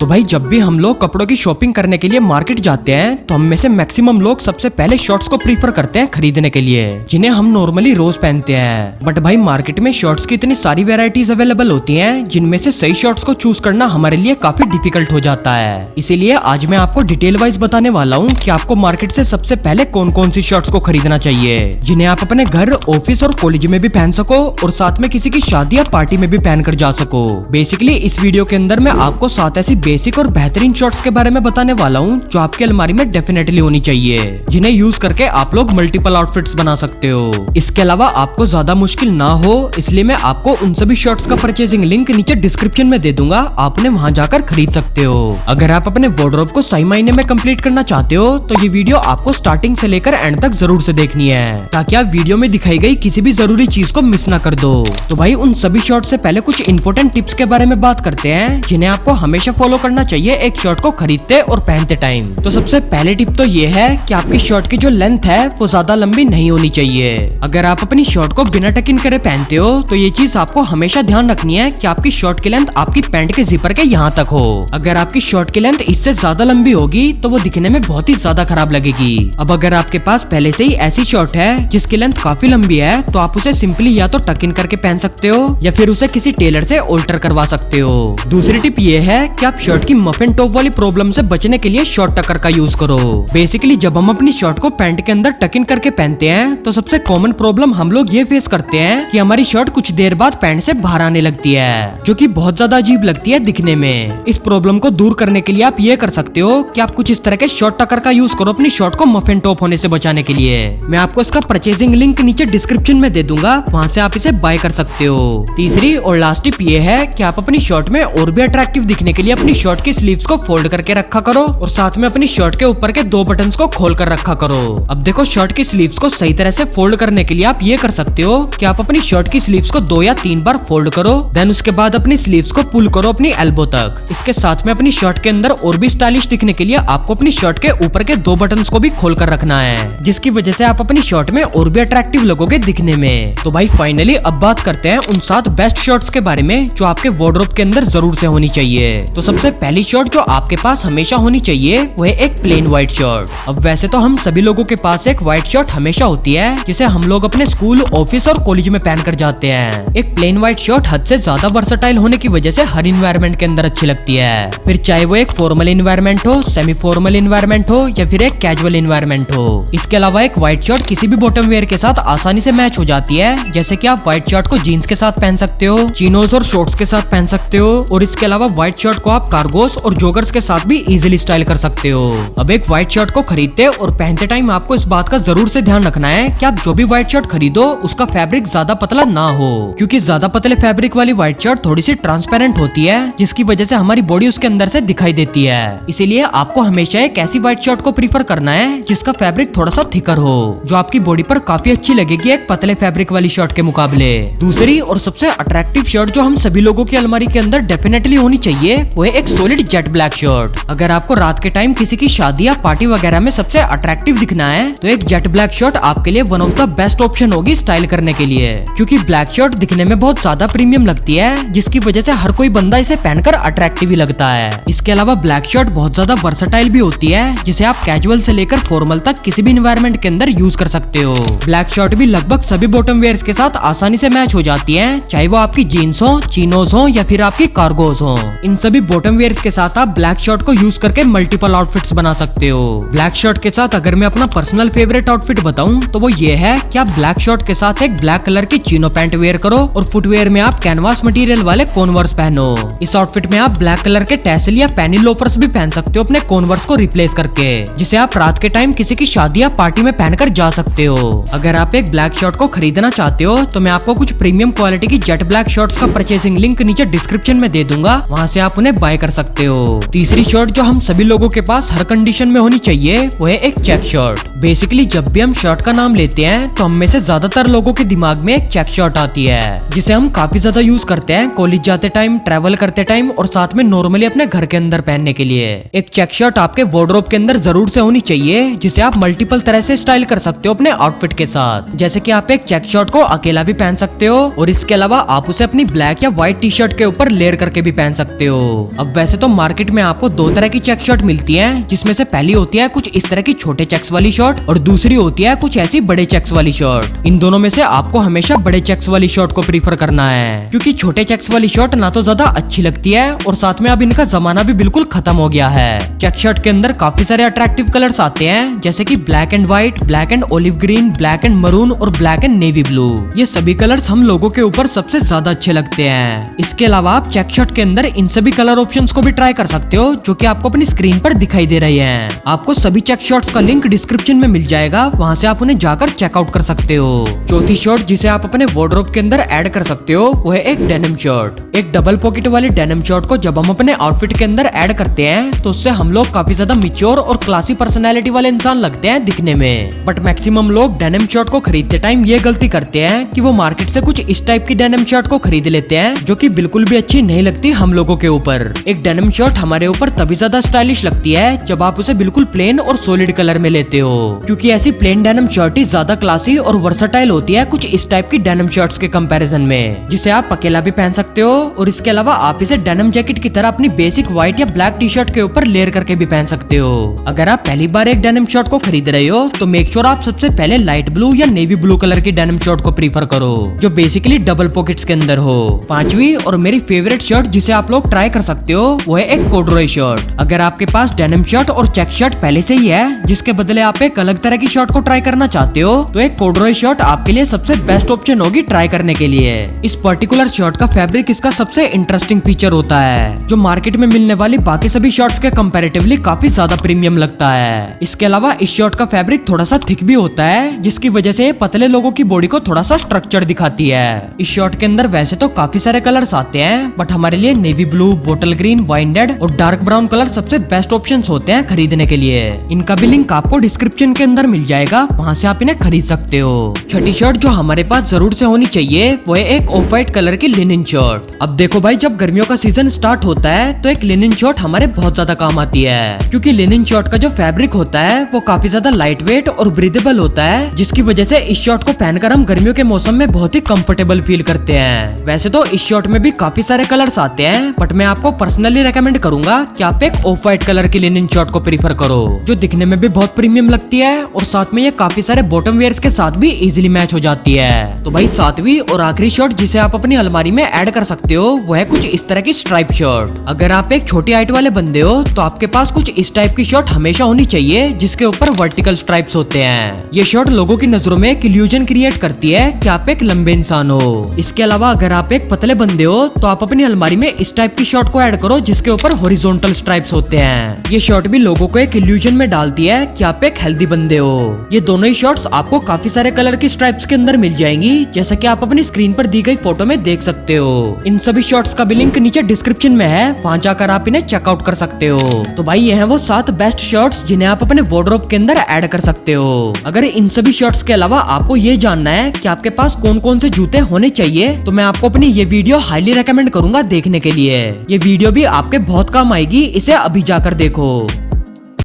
तो भाई जब भी हम लोग कपड़ों की शॉपिंग करने के लिए मार्केट जाते हैं तो हम में से मैक्सिमम लोग सबसे पहले शॉर्ट्स को प्रीफर करते हैं खरीदने के लिए, जिन्हें हम नॉर्मली रोज पहनते हैं। बट भाई मार्केट में शॉर्ट्स की इतनी सारी वेराइटीज अवेलेबल होती हैं जिनमें से सही शॉर्ट्स को चूज करना हमारे लिए काफी डिफिकल्ट हो जाता है। इसीलिए आज मैं आपको डिटेल वाइज बताने वाला हूँ कि आपको मार्केट से सबसे पहले कौन कौन सी शॉर्ट्स को खरीदना चाहिए, जिन्हें आप अपने घर, ऑफिस और कॉलेज में भी पहन सको और साथ में किसी की शादी या पार्टी में भी पहन कर जा सको। बेसिकली इस वीडियो के अंदर मैं आपको 7 ऐसी बेसिक और बेहतरीन शॉर्ट्स के बारे में बताने वाला हूँ जो आपकी अलमारी में डेफिनेटली होनी चाहिए, जिन्हें यूज करके आप लोग मल्टीपल आउटफिट्स बना सकते हो। इसके अलावा आपको ज्यादा मुश्किल ना हो इसलिए मैं आपको उन सभी शॉर्ट्स का परचेजिंग लिंक नीचे डिस्क्रिप्शन में दे दूंगा, आप उन्हें वहां जाकर खरीद सकते हो। अगर आप अपने वार्डरोब को सही मायने में कंप्लीट करना चाहते हो तो ये वीडियो आपको स्टार्टिंग से लेकर एंड तक जरूर से देखनी है, ताकि आप वीडियो में दिखाई गई किसी भी जरूरी चीज को मिस ना कर दो। तो भाई उन सभी शॉर्ट्स से पहले कुछ इंपॉर्टेंट टिप्स के बारे में बात करते हैं जिन्हें आपको हमेशा फॉलो करना चाहिए एक शर्ट को खरीदते और पहनते टाइम। तो सबसे पहले टिप तो ये है कि आपकी शर्ट की जो लेंथ है वो ज्यादा लंबी नहीं होनी चाहिए। अगर आप अपनी शर्ट को बिना टक इन करे पहनते हो तो ये चीज आपको हमेशा ध्यान रखनी है कि आपकी शर्ट की लेंथ आपकी पैंट के जिपर के यहाँ तक हो। अगर आपकी शर्ट की लेंथ इससे ज्यादा लंबी होगी तो वो दिखने में बहुत ही ज्यादा खराब लगेगी। अब अगर आपके पास पहले से ही ऐसी शर्ट है जिसकी लेंथ काफी लंबी है तो आप उसे सिंपली या तो टक इन करके पहन सकते हो या फिर उसे किसी टेलर से ऑल्टर करवा सकते हो। दूसरी टिप ये है कि आप शर्ट की मफिन टॉप वाली प्रॉब्लम से बचने के लिए शॉर्ट टकर का यूज करो। बेसिकली जब हम अपनी शर्ट को पैंट के अंदर टक इन करके पहनते हैं तो सबसे कॉमन प्रॉब्लम हम लोग ये फेस करते हैं कि हमारी शर्ट कुछ देर बाद पैंट से बाहर आने लगती है, जो कि बहुत ज्यादा अजीब लगती है दिखने में। इस प्रॉब्लम को दूर करने के लिए आप ये कर सकते हो कि आप कुछ इस तरह के शॉर्ट टकर का यूज करो अपनी शर्ट को मफिन टॉप होने से बचाने के लिए। मैं आपको इसका परचेजिंग लिंक नीचे डिस्क्रिप्शन में दे दूंगा, वहां से आप इसे बाय कर सकते हो। तीसरी और लास्ट टिप ये है कि आप अपनी शर्ट में और भी अट्रैक्टिव दिखने के लिए अपनी शर्ट की स्लीव्स को फोल्ड करके रखा करो और साथ में अपनी शर्ट के ऊपर के 2 बटन्स को खोल कर रखा करो। अब देखो शर्ट की स्लीव्स को सही तरह से फोल्ड करने के लिए आप ये कर सकते हो कि आप अपनी शर्ट की स्लीव्स को 2 या 3 बार फोल्ड करो, देन उसके बाद अपनी स्लीव्स को पुल करो अपनी एल्बो तक। इसके साथ में अपनी शर्ट के अंदर और भी स्टाइलिश दिखने के लिए आपको अपनी शर्ट के ऊपर के 2 बटन्स को भी खोल कर रखना है, जिसकी वजह से आप अपनी शर्ट में और भी अट्रैक्टिव लगोगे दिखने में। तो भाई फाइनली अब बात करते हैं उन 7 बेस्ट शर्ट्स के बारे में जो आपके वार्डरोब के अंदर जरूर से होनी चाहिए। तो सबसे पहली शर्ट जो आपके पास हमेशा होनी चाहिए वो है एक प्लेन व्हाइट शर्ट। अब वैसे तो हम सभी लोगों के पास एक व्हाइट शर्ट हमेशा होती है जिसे हम लोग अपने स्कूल, ऑफिस और कॉलेज में पहन कर जाते हैं। एक प्लेन व्हाइट शर्ट हद से ज्यादा वर्सेटाइल होने की वजह से हर इन्वायरमेंट के अंदर अच्छी लगती है, फिर चाहे वो एक फॉर्मल इन्वायरमेंट हो, सेमी फॉर्मल इन्वायरमेंट हो या फिर एक कैजुअल इन्वायरमेंट हो। इसके अलावा एक व्हाइट शर्ट किसी भी बॉटम वेयर के साथ आसानी से मैच हो जाती है, जैसे कि आप व्हाइट शर्ट को जीन्स के साथ पहन सकते हो, चिनोस और शॉर्ट्स के साथ पहन सकते हो, और इसके अलावा व्हाइट शर्ट को आप कार्गोस और जॉगर्स के साथ भी इजीली स्टाइल कर सकते हो। अब एक व्हाइट शर्ट को खरीदते और पहनते टाइम आपको इस बात का जरूर से ध्यान रखना है कि आप जो भी व्हाइट शर्ट खरीदो उसका फैब्रिक ज्यादा पतला ना हो, क्योंकि ज्यादा पतले फैब्रिक वाली व्हाइट शर्ट थोड़ी सी ट्रांसपेरेंट होती है, जिसकी वजह से हमारी बॉडी उसके अंदर से दिखाई देती है। इसीलिए आपको हमेशा एक ऐसी व्हाइट शर्ट को प्रीफर करना है जिसका फैब्रिक थोड़ा सा थिकर हो, जो आपकी बॉडी पर काफी अच्छी लगेगी एक पतले फैब्रिक वाली शर्ट के मुकाबले। दूसरी और सबसे अट्रैक्टिव शर्ट जो हम सभी लोगों की अलमारी के अंदर डेफिनेटली होनी चाहिए वो है एक सॉलिड जेट ब्लैक शर्ट। अगर आपको रात के टाइम किसी की शादी या पार्टी वगैरह में सबसे अट्रैक्टिव दिखना है तो एक जेट ब्लैक शर्ट आपके लिए one of the best option होगी स्टाइल करने के लिए, क्योंकि ब्लैक शर्ट दिखने में बहुत ज्यादा प्रीमियम लगती है, जिसकी वजह से हर कोई बंदा इसे पहनकर अट्रैक्टिव ही लगता है। इसके अलावा ब्लैक शर्ट बहुत ज्यादा वर्सेटाइल भी होती है, जिसे आप कैजुअल से लेकर फॉर्मल तक किसी भी इन्वायरमेंट के अंदर यूज कर सकते हो। ब्लैक शर्ट भी लगभग सभी बॉटम वेयर्स के साथ आसानी से मैच हो जाती है, चाहे वो आपकी जीन्स हो, चिनोस हो या फिर आपकी कार्गोस हो। इन सभी बॉटम वेयर्स के साथ आप ब्लैक शर्ट को यूज करके मल्टीपल आउटफिट्स बना सकते हो। ब्लैक शर्ट के साथ अगर मैं अपना पर्सनल फेवरेट आउटफिट बताऊं तो वो ये है कि आप ब्लैक शर्ट के साथ एक ब्लैक कलर की चिनो पैंट वेयर करो और फुटवेयर में आप कैनवास मटेरियल वाले कॉन्वर्स पहनो। इस आउटफिट में आप ब्लैक कलर के टैसल या पेनी लोफर्स भी पहन सकते हो अपने कॉन्वर्स को रिप्लेस करके, जिसे आप रात के टाइम किसी की शादी या पार्टी में पहनकर जा सकते हो। अगर आप एक ब्लैक शर्ट को खरीदना चाहते हो तो मैं आपको कुछ प्रीमियम क्वालिटी की जेट ब्लैक शर्ट्स का परचेसिंग लिंक नीचे डिस्क्रिप्शन में दे दूंगा, वहां से आप उन्हें बाय कर सकते हो। तीसरी शर्ट जो हम सभी लोगों के पास हर कंडीशन में होनी चाहिए वो है एक चेक शर्ट। बेसिकली जब भी हम शर्ट का नाम लेते हैं तो हम में से ज्यादातर लोगों के दिमाग में एक चेक शर्ट आती है, जिसे हम काफी ज्यादा यूज करते हैं कॉलेज जाते टाइम, ट्रैवल करते टाइम और साथ में नॉर्मली अपने घर के अंदर पहनने के लिए। एक चेक शर्ट आपके वार्डरोब के अंदर जरूर से होनी चाहिए, जिसे आप मल्टीपल तरह से स्टाइल कर सकते हो अपने आउटफिट के साथ। जैसे कि आप एक चेक शर्ट को अकेला भी पहन सकते हो और इसके अलावा आप उसे अपनी ब्लैक या व्हाइट टी शर्ट के ऊपर लेयर करके भी पहन सकते हो। अब वैसे तो मार्केट में आपको दो तरह की चेक शर्ट मिलती है, जिसमें से पहली होती है कुछ इस तरह की छोटे चेक्स वाली शर्ट और दूसरी होती है कुछ ऐसी बड़े चेक्स वाली शर्ट। इन दोनों में से आपको हमेशा बड़े चेक्स वाली शर्ट को प्रीफर करना है, क्योंकि छोटे चेक्स वाली शर्ट ना तो ज्यादा अच्छी लगती है और साथ में अब इनका जमाना भी बिल्कुल खत्म हो गया है। चेक शर्ट के अंदर काफी सारे अट्रैक्टिव कलर्स आते हैं, जैसे कि black and white, black and olive green, black and maroon और ब्लैक एंड नेवी ब्लू। ये सभी कलर्स हम लोगों के ऊपर सबसे ज्यादा अच्छे लगते हैं। इसके अलावा आप चेक शर्ट के अंदर इन सभी कलर ऑप्शंस को भी ट्राई कर सकते हो, जो कि आपको अपनी स्क्रीन पर दिखाई दे रही हैं। आपको सभी चेक शर्ट्स का लिंक डिस्क्रिप्शन में मिल जाएगा, वहां से आप उन्हें जाकर चेकआउट कर सकते हो। चौथी शर्ट जिसे आप अपने वार्डरोब के अंदर ऐड कर सकते हो वो है एक डेनिम शर्ट। एक डबल पॉकेट वाली डेनिम शर्ट को जब हम अपने आउटफिट के अंदर ऐड करते हैं तो उससे हम लोग काफी ज्यादा मैच्योर और क्लासी पर्सनैलिटी वाले इंसान लगते हैं दिखने में। बट मैक्सिमम लोग डेनिम शर्ट को खरीदते टाइम ये गलती करते हैं कि वो मार्केट से कुछ इस टाइप की डेनिम शर्ट को खरीद लेते हैं, जो कि बिल्कुल भी अच्छी नहीं लगती हम लोगों के ऊपर। एक डेनिम शर्ट हमारे ऊपर तभी ज्यादा स्टाइलिश लगती है जब आप उसे बिल्कुल प्लेन और सॉलिड कलर में लेते हो, क्योंकि ऐसी प्लेन डेनिम शर्ट ही ज्यादा क्लासी और वर्सटाइल होती है कुछ इस टाइप की डेनिम शर्ट्स के कंपैरिजन में, जिसे आप अकेला भी पहन सकते हो और इसके अलावा आप इसे डेनिम जैकेट की तरह अपनी बेसिक व्हाइट या ब्लैक टी शर्ट के ऊपर लेयर करके भी पहन सकते हो। अगर आप पहली बार एक डेनिम शर्ट को खरीद रहे हो तो मेक श्योर आप सबसे पहले लाइट ब्लू या नेवी ब्लू कलर की डेनिम शर्ट को प्रीफर करो, जो बेसिकली डबल पॉकेट्स के अंदर हो। पांचवी और मेरी फेवरेट शर्ट जिसे आप लोग ट्राई कर सकते हो वो है एक कॉर्डुरॉय शर्ट। अगर आपके पास डेनिम शर्ट और चेक शर्ट पहले से ही है, जिसके बदले आप एक अलग तरह की शर्ट को ट्राई करना चाहते हो, तो एक कॉर्डुरॉय शर्ट आपके लिए सबसे बेस्ट ऑप्शन होगी ट्राई करने के लिए। इस पर्टिकुलर शर्ट का फैब्रिक इसका सबसे इंटरेस्टिंग फीचर होता है, जो मार्केट में मिलने वाली बाकी सभी शर्ट्स के कंपैरेटिवली काफी ज्यादा प्रीमियम लगता है। इसके अलावा इस शर्ट का फैब्रिक थोड़ा सा थिक भी होता है, जिसकी वजह से ये पतले लोगों की बॉडी को थोड़ा सा स्ट्रक्चर दिखाती है। इस शर्ट के अंदर वैसे तो काफी सारे कलर्स आते हैं, बट हमारे लिए navy blue, bottle green, wine red और डार्क ब्राउन कलर सबसे बेस्ट ऑप्शंस होते हैं खरीदने के लिए। इनका भी लिंक आपको डिस्क्रिप्शन के अंदर मिल जाएगा, वहां से आप इन्हें खरीद सकते हो। छठी शर्ट जो हमारे पास जरूर से होनी चाहिए वो है एक ऑफ व्हाइट कलर की लिनन शर्ट। अब देखो भाई, जब गर्मियों का सीजन स्टार्ट होता है तो एक लिनन शर्ट हमारे बहुत ज्यादा काम आती है, क्योंकि लिनन शर्ट का जो फैब्रिक होता है वो काफी ज्यादा लाइट वेट और ब्रीदेबल होता है, जिसकी वजह से इस शर्ट को पहनकर हम गर्मियों के मौसम में बहुत ही कंफर्टेबल फील करते हैं। वैसे तो इस शर्ट में भी काफी सारे कलर्स आते हैं, बट मैं आपको पर्सनली रेकमेंड करूंगा कि आप एक ऑफ व्हाइट कलर की लिनन शर्ट को प्रीफर करो, जो दिखने में भी बहुत प्रीमियम लगती है और साथ में ये काफी सारे बॉटम वेयर्स के साथ भी इजीली मैच हो जाती है। तो भाई सातवीं और आखिरी शर्ट जिसे आप अपनी अलमारी में ऐड कर सकते हो वो है कुछ इस तरह की स्ट्राइप शर्ट। अगर आप एक छोटी हाइट वाले बंदे हो तो आपके पास कुछ इस टाइप की शर्ट हमेशा होनी चाहिए, जिसके ऊपर वर्टिकल स्ट्राइप्स होते हैं। ये शर्ट लोगों की नजरों में एक इल्यूजन क्रिएट करती है कि आप एक लंबे इंसान हो। इसके अलावा अगर आप एक पतले बंदे हो तो आप अपनी अलमारी में इस टाइप की शर्ट को ऐड करो जिसके ऊपर हॉरिजॉन्टल स्ट्राइप्स होते हैं। ये शर्ट भी लोगों को एक इल्यूजन में डालती है कि आप एक हेल्दी बंदे हो। ये दोनों ही शर्ट्स आपको काफी सारे कलर की स्ट्राइप्स के अंदर मिल जाएंगी, जैसा कि आप अपनी स्क्रीन पर दी गई फोटो में देख सकते हो। इन सभी शर्ट्स का भी लिंक नीचे डिस्क्रिप्शन में है, वहां जाकर आप इन्हें चेकआउट कर सकते हो। तो भाई ये हैं वो 7 बेस्ट शर्ट्स जिन्हें आप अपने वार्डरोब के अंदर ऐड कर सकते हो। अगर इन सभी शर्ट्स के अलावा आपको ये जानना है कि आपके पास कौन कौन से जूते होने चाहिए, तो मैं आपको अपनी ये वीडियो हाईली रेकमेंड करूंगा देखने के लिए। ये वीडियो भी आपके बहुत काम आएगी, इसे अभी जाकर देखो।